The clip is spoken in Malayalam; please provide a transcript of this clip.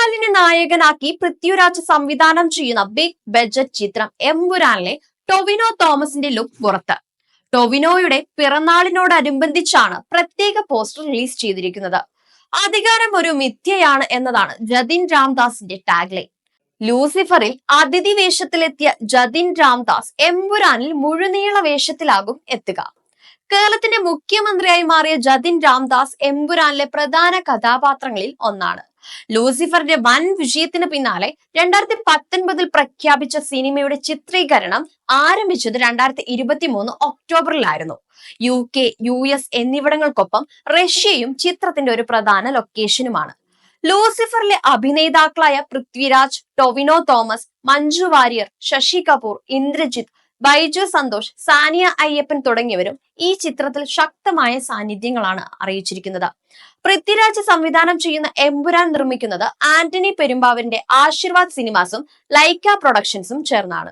മോഹൻലാലിനെ നായകനാക്കി പൃഥ്വിരാജ് സംവിധാനം ചെയ്യുന്ന ബിഗ് ബഡ്ജറ്റ് ചിത്രം എമ്പുരാനിലെ ടൊവിനോ തോമസിന്റെ ലുക്ക് പുറത്ത്. ടൊവിനോയുടെ പിറന്നാളിനോടനുബന്ധിച്ചാണ് പ്രത്യേക പോസ്റ്റർ റിലീസ് ചെയ്തിരിക്കുന്നത്. അധികാരം ഒരു മിഥ്യയാണ് എന്നതാണ് ജതിൻ രാംദാസിന്റെ ടാഗ്ലൈൻ. ലൂസിഫറിൽ അതിഥി വേഷത്തിലെത്തിയ ജതിൻ രാംദാസ് എമ്പുരാനിൽ മുഴുനീള വേഷത്തിലാകും എത്തുക. കേരളത്തിന്റെ മുഖ്യമന്ത്രിയായി മാറിയ ജതിൻ രാംദാസ് എമ്പുരാനിലെ പ്രധാന കഥാപാത്രങ്ങളിൽ ഒന്നാണ്. ലൂസിഫറിന്റെ വൻ വിജയത്തിന് പിന്നാലെ 2019 പ്രഖ്യാപിച്ച സിനിമയുടെ ചിത്രീകരണം ആരംഭിച്ചത് 2023 ഒക്ടോബറിലായിരുന്നു. UK, US എന്നിവിടങ്ങൾക്കൊപ്പം റഷ്യയും ചിത്രത്തിന്റെ ഒരു പ്രധാന ലൊക്കേഷനുമാണ്. ലൂസിഫറിലെ അഭിനേതാക്കളായ പൃഥ്വിരാജ്, ടൊവിനോ തോമസ്, മഞ്ജു വാര്യർ, ശശി കപൂർ, ഇന്ദ്രജിത്ത്, ബൈജു സന്തോഷ്, സാനിയ അയ്യപ്പൻ തുടങ്ങിയവരും ഈ ചിത്രത്തിൽ ശക്തമായ സാന്നിധ്യങ്ങളാണ് അറിയിച്ചിരിക്കുന്നത്. പൃഥ്വിരാജ് സംവിധാനം ചെയ്യുന്ന എമ്പുരാൻ നിർമ്മിക്കുന്നത് ആന്റണി പെരുമ്പാവൂരിന്റെ ആശീർവാദ് സിനിമാസും ലൈക്ക പ്രൊഡക്ഷൻസും ചേർന്നാണ്.